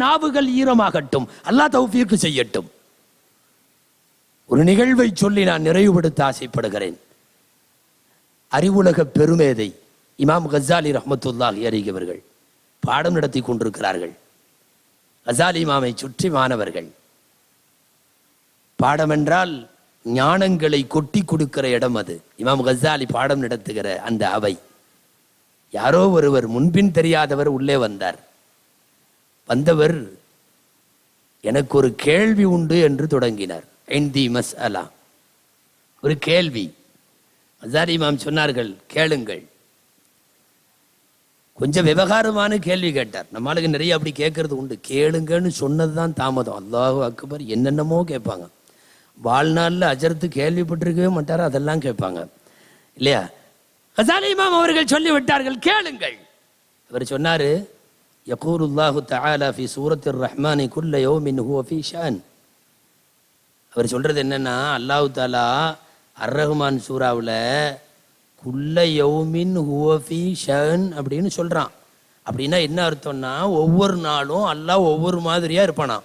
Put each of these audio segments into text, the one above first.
நாவுகள் ஈரமாகட்டும். அல்லாஹ் தௌஃபீக் செய்யட்டும். ஒரு நிகழ்வை சொல்லி நான் நிறைவுபடுத்த ஆசைப்படுகிறேன். அறிவுலக பெருமேதை இமாம் கஸாலி ரஹ்மத்துல்லாஹி அலைஹி அவர்கள் பாடம் நடத்தி கொண்டிருக்கிறார்கள். கஸாலி இமாமை சுற்றி மாணவர்கள். பாடம் என்றால் ஞானங்களை கொட்டி கொடுக்கிற இடம் அது. இமாம் கஸாலி பாடம் நடத்துகிற அந்த அவை. யாரோ ஒருவர் முன்பின் தெரியாதவர் உள்ளே வந்தார். வந்தவர் எனக்கு ஒரு கேள்வி உண்டு என்று தொடங்கினார். இந்தி மஸ்அலா, ஒரு கேள்வி. கஸாலி இமாம் சொன்னார்கள், கேளுங்கள். கொஞ்சம் விவகாரமான கேள்வி கேட்டார். நம்மளுக்கு நிறைய அப்படி கேட்கறது உண்டு. கேளுங்கன்னு சொன்னதுதான் தாமதம். அல்லாஹு அக்பர், என்னென்னமோ கேட்பாங்க. வாழ்நாளில் அஜர்த்து கேள்விப்பட்டிருக்கவே மாட்டார், அதெல்லாம் கேட்பாங்க இல்லையா? கஸாலி இமாம் அவர்கள் சொல்லி விட்டார்கள், கேளுங்கள். அவர் சொன்னாரு, யகூலுல்லாஹு தஆலா ஃபி சூரத்திர் ரஹ்மானி குல்ல யௌமின் ஹுவ ஃபீ ஷான். அவர் சொல்றது என்னன்னா, அல்லாஹ் தஆலா அர் ரஹ்மான் சூராவில் குல்ல யௌமின் ஹுவ ஃபீ ஷான் அப்படின்னு சொல்றான். அப்படின்னா என்ன அர்த்தம்னா, ஒவ்வொரு நாளும் அல்லாஹ் ஒவ்வொரு மாதிரியா இருப்பானா.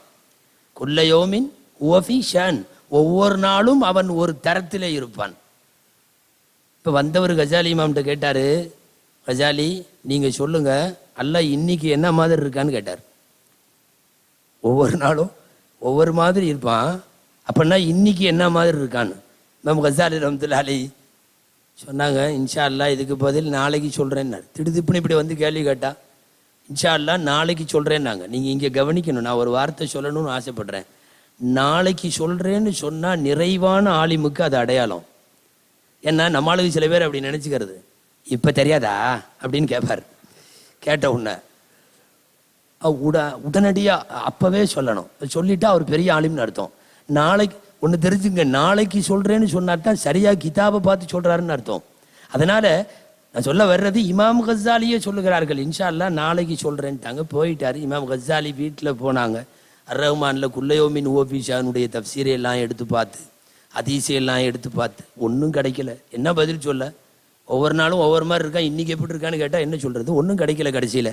குல்ல யௌமின் ஹுவ ஃபீ ஷான், ஒவ்வொரு நாளும் அவன் ஒரு தரத்திலே இருப்பான். இப்போ வந்தவர் கஸாலி இமாம்கிட்ட கேட்டாரு, கஸாலி நீங்க சொல்லுங்க, அல்லாஹ் இன்னைக்கு என்ன மாதிரி இருக்கான்னு கேட்டார். ஒவ்வொரு நாளும் ஒவ்வொரு மாதிரி இருப்பான், அப்படின்னா இன்னைக்கு என்ன மாதிரி இருக்கான்னு இமாம் கஸாலி ரஹ்மத்துல்லாஹி அலைஹி சொன்னாங்க, இன்ஷா அல்லாஹ் இதுக்கு பதில் நாளைக்கு சொல்கிறேன்னாரு. திடுதிப்புன்னு இப்படி வந்து கேள்வி கேட்டா, இன்ஷா அல்லாஹ் நாளைக்கு சொல்கிறேன்னாங்க. நீங்கள் இங்கே கவனிக்கணும், நான் ஒரு வார்த்தை சொல்லணும்னு ஆசைப்படுறேன். நாளைக்கு சொல்கிறேன்னு சொன்னால் நிறைவான ஆலிமுக்கு அது அடையாளம். ஏன்னா நம்மளுக்கு சில பேர் அப்படி நினச்சிக்கிறது, இப்போ தெரியாதா அப்படின்னு கேட்பார். கேட்ட உடனே உடனடியாக அப்போவே சொல்லணும். சொல்லிட்டா அவர் பெரிய ஆலிம்னு அர்த்தம். நாளைக்கு ஒன்று தெரிஞ்சுங்க, நாளைக்கு சொல்கிறேன்னு சொன்னாதான் சரியாக கிதாபை பார்த்து சொல்கிறாருன்னு அர்த்தம். அதனால் நான் சொல்ல வர்றது, இமாம் கஸாலியே சொல்லுகிறார்கள், இன்ஷா அல்லாஹ் நாளைக்கு சொல்கிறேன்ட்டாங்க. போயிட்டார். இமாம் கஸாலி வீட்டில் போனாங்க. அர் ரஹ்மானில் குல்ல யௌமின் ஹுவ ஃபீ ஷானுடைய தஃப்சீரையெல்லாம் எடுத்து பார்த்து, ஹதீஸையெல்லாம் எடுத்து பார்த்து ஒன்றும் கிடைக்கல. என்ன பதில் சொல்ல? ஒவ்வொரு நாளும் ஒவ்வொரு மாதிரி இருக்கான். இன்றைக்கி எப்படி இருக்கான்னு கேட்டால் என்ன சொல்கிறது? ஒன்றும் கிடைக்கல. கடைசியில்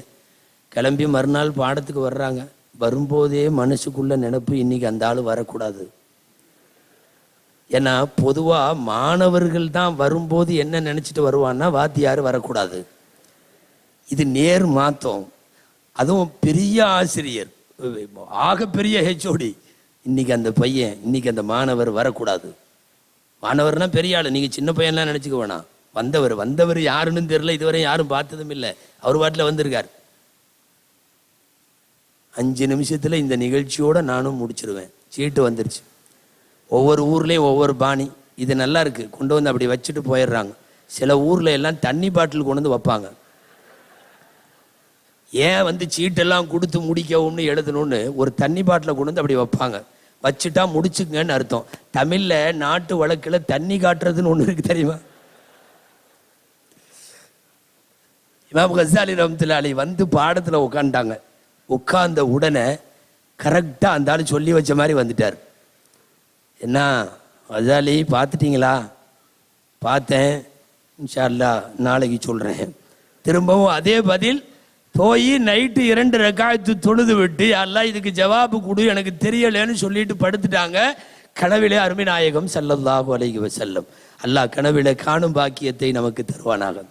கிளம்பி மறுநாள் பாடத்துக்கு வர்றாங்க. வரும்போதே மனசுக்குள்ள நினைப்பு, இன்னைக்கு அந்த ஆள் வரக்கூடாது. ஏன்னா பொதுவாக மாணவர்கள் தான் வரும்போது என்ன நினச்சிட்டு வருவான்னா, வாத்தியார் வரக்கூடாது. இது நேர் மாத்தம். அதுவும் பெரிய ஆசிரியர், ஆகப்பெரிய ஹெச்ஓடி, இன்னைக்கு அந்த பையன், இன்னைக்கு அந்த மாணவர் வரக்கூடாது. மாணவர்னா பெரிய ஆள், நீங்கள் சின்ன பையன்லாம் நினச்சிக்க வேணாம். வந்தவர் யாருன்னு தெரியல, இதுவரை யாரும் பார்த்ததும் இல்லை. அவர் பாட்டில் வந்திருக்கார். 5 நிமிஷத்தில் இந்த நிகழ்ச்சியோடு நானும் முடிச்சிருவேன். சீட்டு வந்துருச்சு. ஒவ்வொரு ஊர்லேயும் ஒவ்வொரு பாணி. இது நல்லா இருக்குது, கொண்டு வந்து அப்படி வச்சுட்டு போயிடுறாங்க. சில ஊரில் எல்லாம் தண்ணி பாட்டில் கொண்டு வந்து வைப்பாங்க. ஏன் வந்து சீட்டெல்லாம் கொடுத்து முடிக்கவும்னு எழுதணும்னு ஒரு தண்ணி பாட்டில் கொண்டு வந்து அப்படி வைப்பாங்க. வச்சுட்டா முடிச்சுங்கன்னு அர்த்தம். தமிழில் நாட்டு வழக்கில் தண்ணி காட்டுறதுன்னு ஒன்று இருக்குது, தெரியுமா? இமாம் கஸாலி ரஹ்மத்துல்லாஹி அலைஹி வந்து பாடத்தில் உட்காந்துட்டாங்க. உட்கார்ந்த உடனே கரெக்டாக அந்த ஆள் சொல்லி வச்ச மாதிரி வந்துட்டார். என்ன கஸாலி பார்த்துட்டீங்களா? பார்த்தேன், இன்ஷா அல்லாஹ் நாளைக்கு சொல்கிறேன். திரும்பவும் அதே பதில். போய் நைட்டு 2 ரக்காயத்து தொழுது விட்டு, அல்லாஹ் இதுக்கு ஜவாபு கொடு, எனக்கு தெரியலைன்னு சொல்லிட்டு படுத்துட்டாங்க. கனவிலே அருமை நாயகம் ஸல்லல்லாஹு அலைஹி வஸல்லம், அல்லாஹ் கனவிலே காணும் பாக்கியத்தை நமக்கு தருவானாக.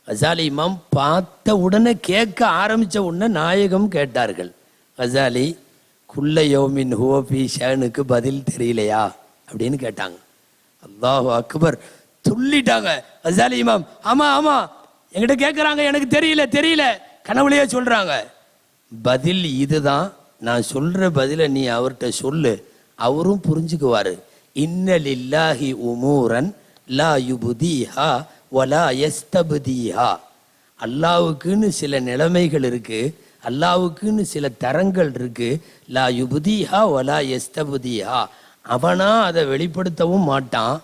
கஸாலி இமாம் பார்த்த உடனே, கேட்க ஆரம்பித்த உடனே நாயகம் கேட்டார்கள், கஸாலி குல்ல யௌமின் ஹுவ ஃபீ ஷானுக்கு பதில் தெரியலையா அப்படின்னு கேட்டாங்க. அல்லாஹு அக்பர், துள்ளிட்டாங்க கஸாலி இமாம். ஆமாம் என்கிட்ட கேட்குறாங்க, எனக்கு தெரியல, கனவுலையே சொல்கிறாங்க. பதில் இதுதான், நான் சொல்கிற பதிலை நீ அவர்கிட்ட சொல்லு, அவரும் புரிஞ்சுக்குவார். இன்ன லில்லாஹி உமூரன் லா யுபுதீஹா வலா யஸ்தபுதீஹா. அல்லாவுக்குன்னு சில நிலைமைகள் இருக்கு, அல்லாவுக்குன்னு சில தரங்கள் இருக்கு. லா யுபுதீஹா வலா யஸ்தபுதீஹா. அவனா அதை வெளிப்படுத்தவும் மாட்டான்,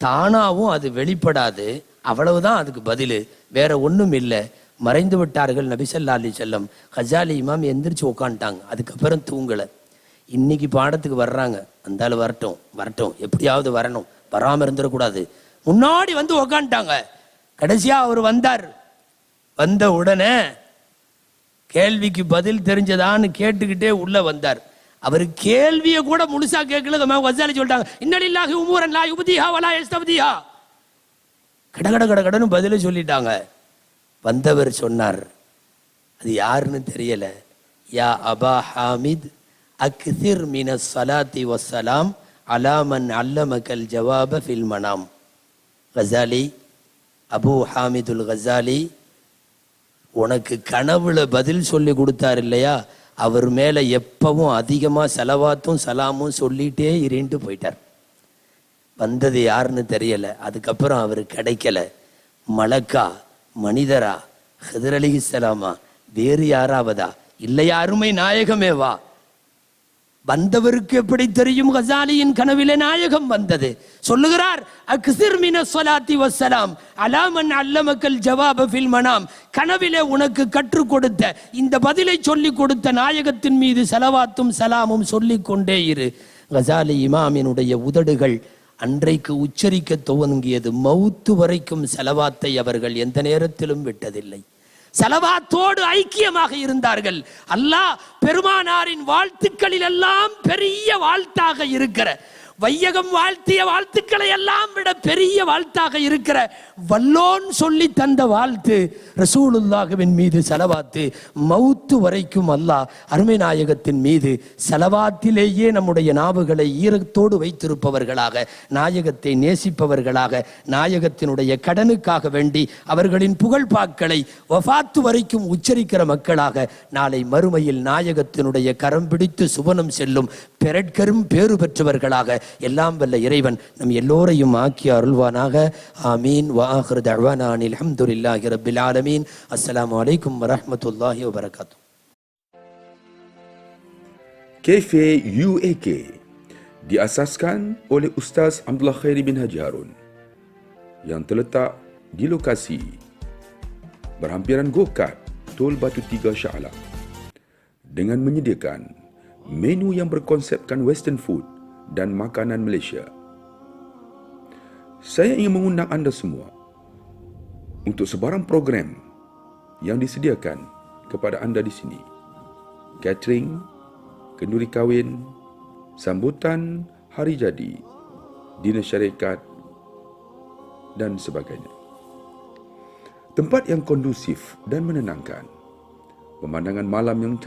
தானாவும் அது வெளிப்படாது. அவ்வளவுதான் அதுக்கு பதில், வேற ஒன்றும் இல்லை. மறைந்து விட்டார்கள் நபி ஸல்லல்லாஹு அலைஹி வஸல்லம். கஸாலி இமாம் எந்திரிச்சு உட்காந்துட்டாங்க. அதுக்கப்புறம் தூங்கலை. இன்னைக்கு பாடத்துக்கு வர்றாங்க, அந்த ஆள் வரட்டும், எப்படியாவது வரணும், வராமல் இருந்துடக்கூடாது. முன்னாடி வந்து உக்காந்துட்டாங்க. கடைசியா அவர் வந்தார். வந்த உடனே கேள்விக்கு பதில் தெரிஞ்சதான்னு கேட்டுக்கிட்டே உள்ள வந்தார். அவர் கேள்வியை கூட முழுசா கேட்கல. கசாலி சொல்லிட்டாங்க, இன்னலில்லாஹி உமூரன் லா யுப்திஹா வலா யஸ்தப்திஹா. கடன்னு பதில சொல்லிட்டாங்க. வந்தவர் சொன்னார், அது யாருன்னு தெரியல. யா அபா ஹாமித் அக்ஸிர் மினஸ் ஸலாத்தி வஸ்ஸலாம் அலா மன் அல்லமகல் ஜவாப ஃபில் மனாம். கசாலி, அபு ஹாமிதுல் கசாலி, உனக்கு கனவுல பதில் சொல்லி கொடுத்தார் இல்லையா, அவர் மேல எப்பவும் அதிகமா செலவாத்தும் சலாமும் சொல்லிட்டே இருந்துட்டு போயிட்டார். வந்தது யாருன்னு தெரியல. அதுக்கப்புறம் அவர் கிடைக்கல. மலக்கா, மனிதரா, ஹிதர் அலைஹிஸ்ஸலாமா, வேறு யாராவதா, இல்லையா அருமை நாயகமேவா? வந்தவருக்கு எப்படி தெரியும் கசாலியின் கனவிலே நாயகம் வந்தது? சொல்லுகிறார், அக்ஸிர் மினஸ் ஸலாத்தி வஸ்ஸலாம் அலா மன் அல்லமகல் ஜவாப ஃபில் மனாம். கனவிலே உனக்கு கற்றுக் கொடுத்த இந்த பதிலை சொல்லிக் கொடுத்த நாயகத்தின் மீது ஸலவாத்தும் சலாமும் சொல்லிக் கொண்டே இரு. கசாலி இமாமினுடைய உதடுகள் அன்றைக்கு உச்சரிக்க துவங்கியது. மௌத்து வரைக்கும் ஸலவாத்தை அவர்கள் எந்த நேரத்திலும் விட்டதில்லை. ஸலவாத்தோடு ஐக்கியமாக இருந்தார்கள். அல்லாஹ் பெருமானாரின் வாழ்த்துக்களில் எல்லாம் பெரிய வாழ்த்தாக இருக்கிற, வையகம் வாழ்த்திய வாழ்த்துக்களை எல்லாம் விட பெரிய வாழ்த்தாக இருக்கிற வல்லோன் சொல்லி தந்த வாழ்த்து ரசூலுல்லாஹ்வின் மீது ஸலவாத்து. மௌத்து வரைக்கும் அல்லாஹ் அருமை நாயகத்தின் மீது ஸலவாத்திலேயே நம்முடைய நாவுகளை ஈரத்தோடு வைத்திருப்பவர்களாக, நாயகத்தை நேசிப்பவர்களாக, நாயகத்தினுடைய கடனுக்காக வேண்டி அவர்களின் புகழ்பாக்களை வஃபாத்து வரைக்கும் உச்சரிக்கிற மக்களாக நாளை மறுமையில் நாயகத்தினுடைய கரம் பிடித்து சுவனம் செல்லும் பெறற்கரும் பேறு பெற்றவர்களாக எல்லாம் வல்ல இறைவன் நம் எல்லோரையும் ஆக்கி அருள்வானாக. ஆமீன். وآخر دعوانا أن الحمد لله رب العالمين. السلام عليكم ورحمة الله وبركاته. Cafe UAK diasaskan oleh Ustaz Abdullah Khairi bin Haji Harun yang terletak di lokasi berhampiran Go-Kart Tol Batu Tiga Shah Alam dengan menyediakan menu yang berkonsepkan western food dan makanan Malaysia. Saya ingin mengundang anda semua untuk sebarang program yang disediakan kepada anda di sini. Catering, kenduri kahwin, sambutan hari jadi, dinner syarikat dan sebagainya. Tempat yang kondusif dan menenangkan, pemandangan malam yang